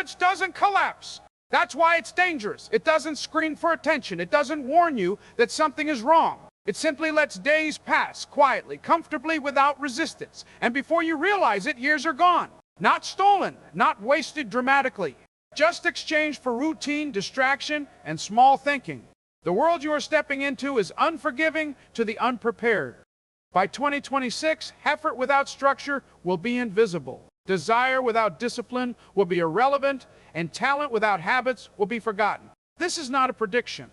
habits doesn't collapse. That's why it's dangerous. It doesn't scream for attention. It doesn't warn you that something is wrong. It simply lets days pass quietly, comfortably, without resistance. And before you realize it, years are gone. Not stolen, not wasted dramatically. Just exchanged for routine, distraction, and small thinking. The world you are stepping into is unforgiving to the unprepared. By 2026, effort without structure will be invisible. Desire without discipline will be irrelevant, and talent without habits will be forgotten. This is not a prediction.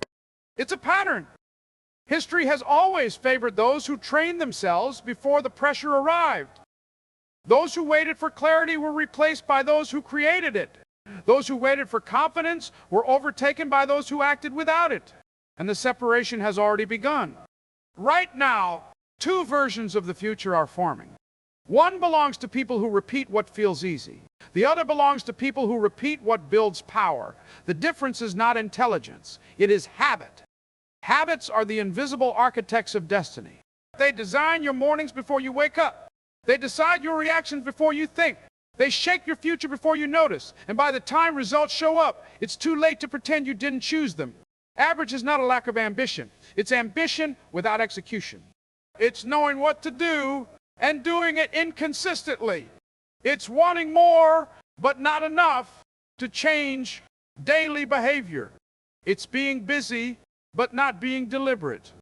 It's a pattern. History has always favored those who trained themselves before the pressure arrived. Those who waited for clarity were replaced by those who created it. Those who waited for confidence were overtaken by those who acted without it. And the separation has already begun. Right now, two versions of the future are forming. One belongs to people who repeat what feels easy. The other belongs to people who repeat what builds power. The difference is not intelligence. It is habit. Habits are the invisible architects of destiny. They design your mornings before you wake up. They decide your reactions before you think. They shape your future before you notice. And by the time results show up, it's too late to pretend you didn't choose them. Average is not a lack of ambition. It's ambition without execution. It's knowing what to do and doing it inconsistently. It's wanting more, but not enough to change daily behavior. It's being busy, but not being deliberate.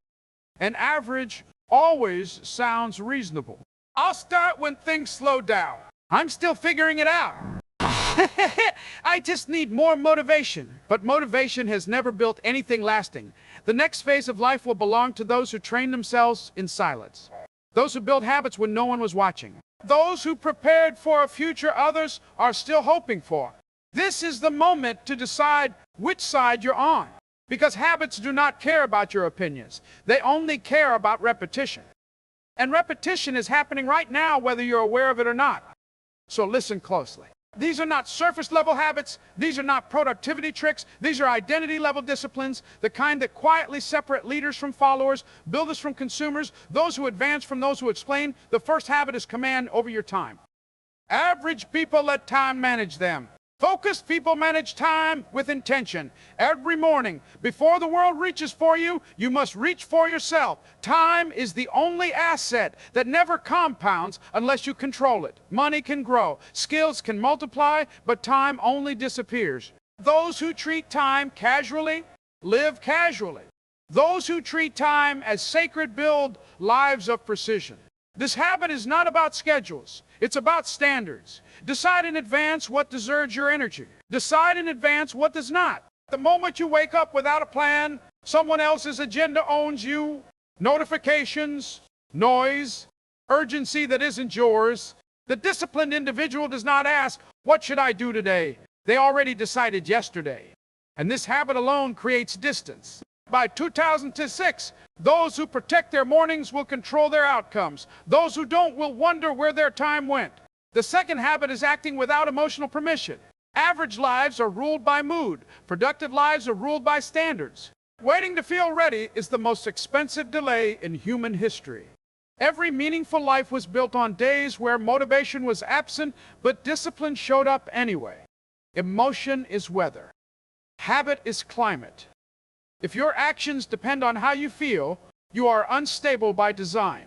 And average always sounds reasonable. I'll start when things slow down. I'm still figuring it out. I just need more motivation. But motivation has never built anything lasting. The next phase of life will belong to those who train themselves in silence. Those who built habits when no one was watching. Those who prepared for a future others are still hoping for. This is the moment to decide which side you're on. Because habits do not care about your opinions. They only care about repetition. And repetition is happening right now, whether you're aware of it or not. So listen closely. These are not surface-level habits. These are not productivity tricks. These are identity-level disciplines, the kind that quietly separate leaders from followers, builders from consumers, those who advance from those who explain. The first habit is command over your time. Average people let time manage them. Focused people manage time with intention. Every morning, before the world reaches for you, you must reach for yourself. Time is the only asset that never compounds unless you control it. Money can grow, skills can multiply, but time only disappears. Those who treat time casually live casually. Those who treat time as sacred build lives of precision. This habit is not about schedules. It's about standards. Decide in advance what deserves your energy. Decide in advance what does not. The moment you wake up without a plan, someone else's agenda owns you. Notifications, noise, urgency that isn't yours. The disciplined individual does not ask, what should I do today? They already decided yesterday. And this habit alone creates distance. By 2006, those who protect their mornings will control their outcomes. Those who don't will wonder where their time went. The second habit is acting without emotional permission. Average lives are ruled by mood. Productive lives are ruled by standards. Waiting to feel ready is the most expensive delay in human history. Every meaningful life was built on days where motivation was absent, but discipline showed up anyway. Emotion is weather. Habit is climate. If your actions depend on how you feel, you are unstable by design.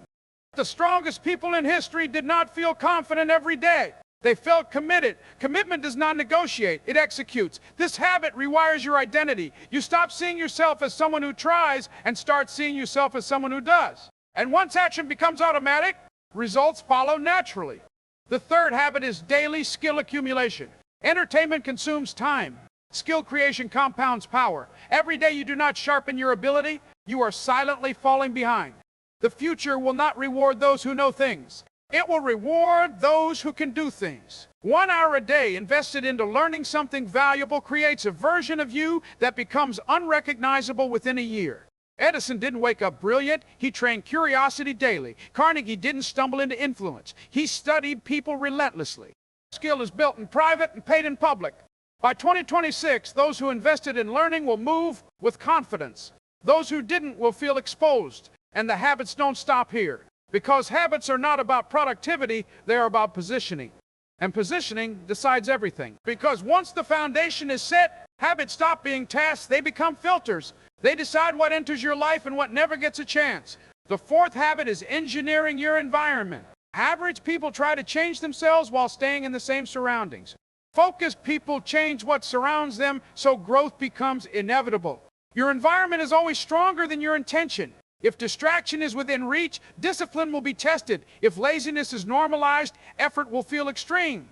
The strongest people in history did not feel confident every day. They felt committed. Commitment does not negotiate, it executes. This habit rewires your identity. You stop seeing yourself as someone who tries and start seeing yourself as someone who does. And once action becomes automatic, results follow naturally. The third habit is daily skill accumulation. Entertainment consumes time. Skill creation compounds power. Every day you do not sharpen your ability, you are silently falling behind. The future will not reward those who know things. It will reward those who can do things. 1 hour a day invested into learning something valuable creates a version of you that becomes unrecognizable within a year. Edison didn't wake up brilliant. He trained curiosity daily. Carnegie didn't stumble into influence. He studied people relentlessly. Skill is built in private and paid in public. By 2026, those who invested in learning will move with confidence. Those who didn't will feel exposed. And the habits don't stop here. Because habits are not about productivity, they are about positioning. And positioning decides everything. Because once the foundation is set, habits stop being tasks, they become filters. They decide what enters your life and what never gets a chance. The fourth habit is engineering your environment. Average people try to change themselves while staying in the same surroundings. Focused people change what surrounds them, so growth becomes inevitable. Your environment is always stronger than your intention. If distraction is within reach, discipline will be tested. If laziness is normalized, effort will feel extreme.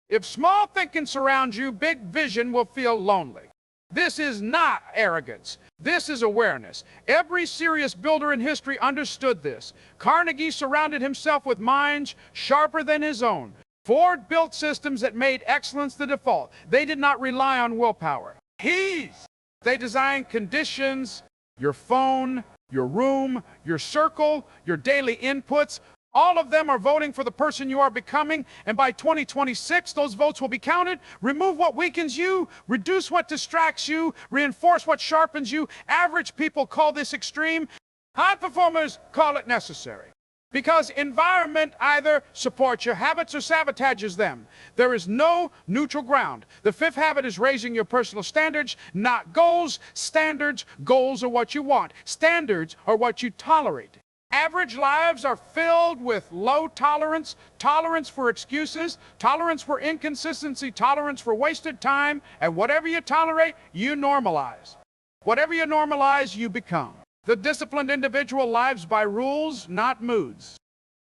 If small thinking surrounds you, big vision will feel lonely. This is not arrogance. This is awareness. Every serious builder in history understood this. Carnegie surrounded himself with minds sharper than his own. Ford built systems that made excellence the default. They did not rely on willpower. They designed conditions, your phone, your room, your circle, your daily inputs. All of them are voting for the person you are becoming, and by 2026, those votes will be counted. Remove what weakens you, reduce what distracts you, reinforce what sharpens you. Average people call this extreme. High performers call it necessary. Because environment either supports your habits or sabotages them. There is no neutral ground. The fifth habit is raising your personal standards, not goals. Standards, goals are what you want. Standards are what you tolerate. Average lives are filled with low tolerance, tolerance for excuses, tolerance for inconsistency, tolerance for wasted time, and whatever you tolerate, you normalize. Whatever you normalize, you become. The disciplined individual lives by rules, not moods.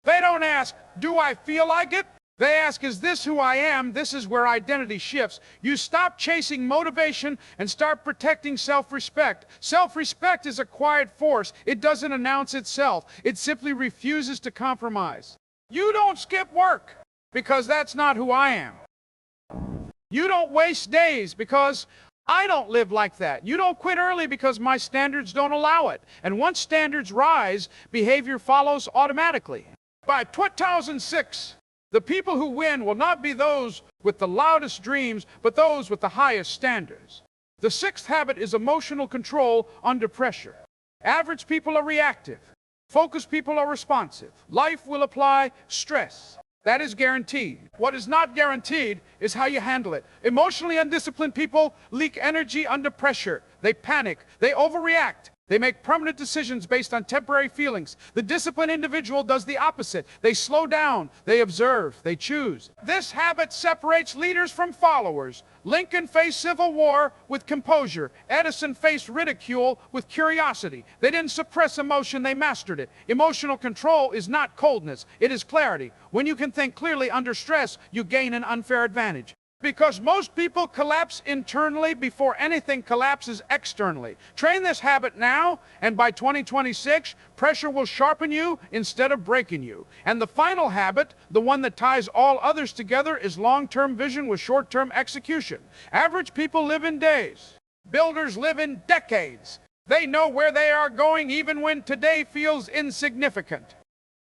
They don't ask, do I feel like it? They ask, is this who I am? This is where identity shifts. You stop chasing motivation and start protecting self-respect. Self-respect is a quiet force. It doesn't announce itself. It simply refuses to compromise. You don't skip work because that's not who I am. You don't waste days because I don't live like that. You don't quit early because my standards don't allow it. And once standards rise, behavior follows automatically. By 2006, the people who win will not be those with the loudest dreams, but those with the highest standards. The sixth habit is emotional control under pressure. Average people are reactive. Focused people are responsive. Life will apply stress. That is guaranteed. What is not guaranteed is how you handle it. Emotionally undisciplined people leak energy under pressure. They panic. They overreact. They make permanent decisions based on temporary feelings. The disciplined individual does the opposite. They slow down. They observe. They choose. This habit separates leaders from followers. Lincoln faced civil war with composure. Edison faced ridicule with curiosity. They didn't suppress emotion, they mastered it. Emotional control is not coldness, it is clarity. When you can think clearly under stress, you gain an unfair advantage. Because most people collapse internally before anything collapses externally. Train this habit now, and by 2026, pressure will sharpen you instead of breaking you. And the final habit, the one that ties all others together, is long-term vision with short-term execution. Average people live in days. Builders live in decades. They know where they are going even when today feels insignificant.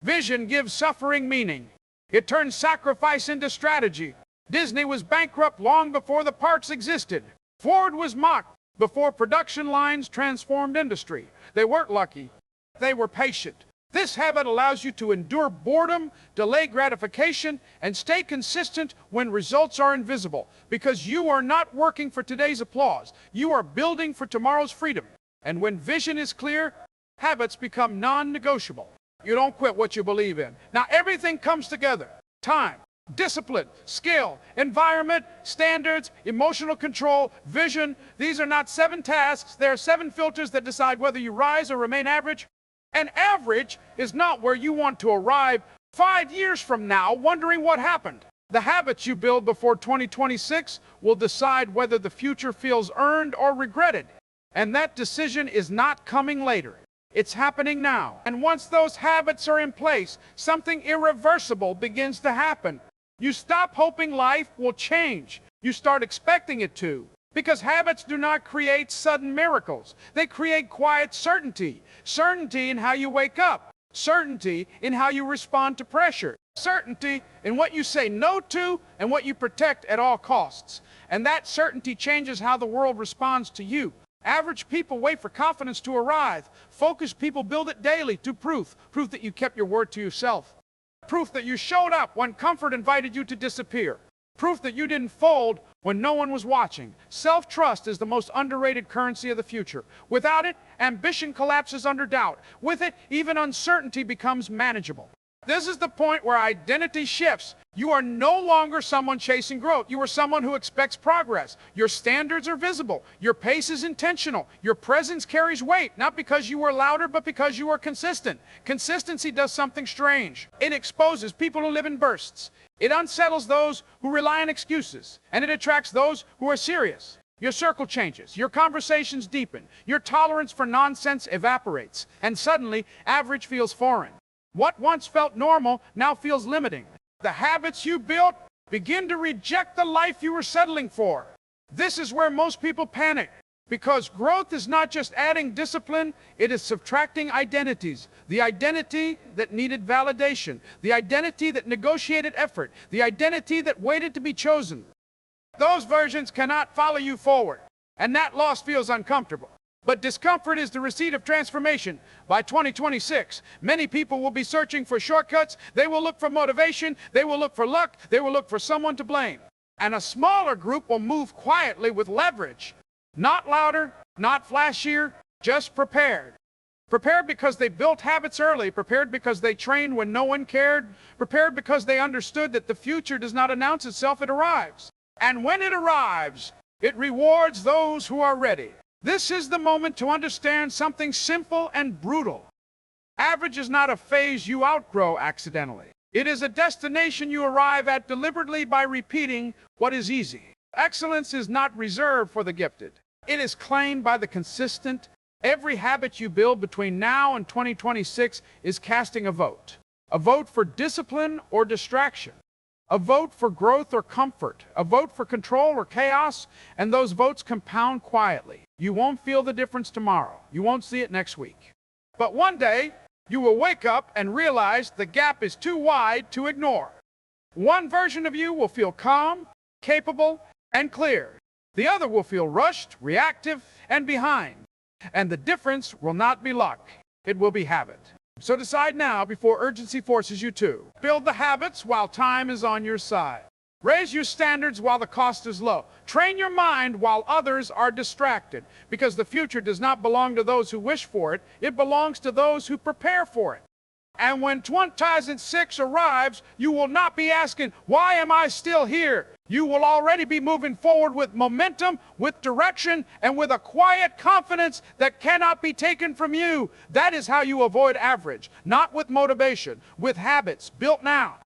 Vision gives suffering meaning. It turns sacrifice into strategy. Disney was bankrupt long before the parks existed. Ford was mocked before production lines transformed industry. They weren't lucky. They were patient. This habit allows you to endure boredom, delay gratification, and stay consistent when results are invisible. Because you are not working for today's applause. You are building for tomorrow's freedom. And when vision is clear, habits become non-negotiable. You don't quit what you believe in. Now everything comes together. Time, discipline, skill, environment, standards, emotional control, vision. These are not 7 tasks. They are 7 filters that decide whether you rise or remain average. And average is not where you want to arrive 5 years from now wondering what happened. The habits you build before 2026 will decide whether the future feels earned or regretted. And that decision is not coming later. It's happening now. And once those habits are in place, something irreversible begins to happen. You stop hoping life will change. You start expecting it to. Because habits do not create sudden miracles. They create quiet certainty. Certainty in how you wake up. Certainty in how you respond to pressure. Certainty in what you say no to and what you protect at all costs. And that certainty changes how the world responds to you. Average people wait for confidence to arrive. Focused people build it daily to proof. Proof that you kept your word to yourself. Proof that you showed up when comfort invited you to disappear. Proof that you didn't fold when no one was watching. Self-trust is the most underrated currency of the future. Without it, ambition collapses under doubt. With it, even uncertainty becomes manageable. This is the point where identity shifts. You are no longer someone chasing growth. You are someone who expects progress. Your standards are visible. Your pace is intentional. Your presence carries weight, not because you were louder, but because you are consistent. Consistency does something strange. It exposes people who live in bursts. It unsettles those who rely on excuses, and it attracts those who are serious. Your circle changes, your conversations deepen, your tolerance for nonsense evaporates, and suddenly, average feels foreign. What once felt normal now feels limiting. The habits you built begin to reject the life you were settling for. This is where most people panic, because growth is not just adding discipline, it is subtracting identities. The identity that needed validation, the identity that negotiated effort, the identity that waited to be chosen. Those versions cannot follow you forward, and that loss feels uncomfortable. But discomfort is the receipt of transformation. By 2026, many people will be searching for shortcuts. They will look for motivation. They will look for luck. They will look for someone to blame. And a smaller group will move quietly with leverage. Not louder, not flashier, just prepared. Prepared because they built habits early. Prepared because they trained when no one cared. Prepared because they understood that the future does not announce itself, it arrives. And when it arrives, it rewards those who are ready. This is the moment to understand something simple and brutal. Average is not a phase you outgrow accidentally. It is a destination you arrive at deliberately by repeating what is easy. Excellence is not reserved for the gifted. It is claimed by the consistent. Every habit you build between now and 2026 is casting a vote. A vote for discipline or distraction. A vote for growth or comfort, a vote for control or chaos, and those votes compound quietly. You won't feel the difference tomorrow. You won't see it next week. But one day, you will wake up and realize the gap is too wide to ignore. One version of you will feel calm, capable, and clear. The other will feel rushed, reactive, and behind. And the difference will not be luck. It will be habit. So decide now before urgency forces you to. Build the habits while time is on your side. Raise your standards while the cost is low. Train your mind while others are distracted. Because the future does not belong to those who wish for it. It belongs to those who prepare for it. And when 2006 arrives, you will not be asking, why am I still here? You will already be moving forward with momentum, with direction, and with a quiet confidence that cannot be taken from you. That is how you avoid average, not with motivation, with habits built now.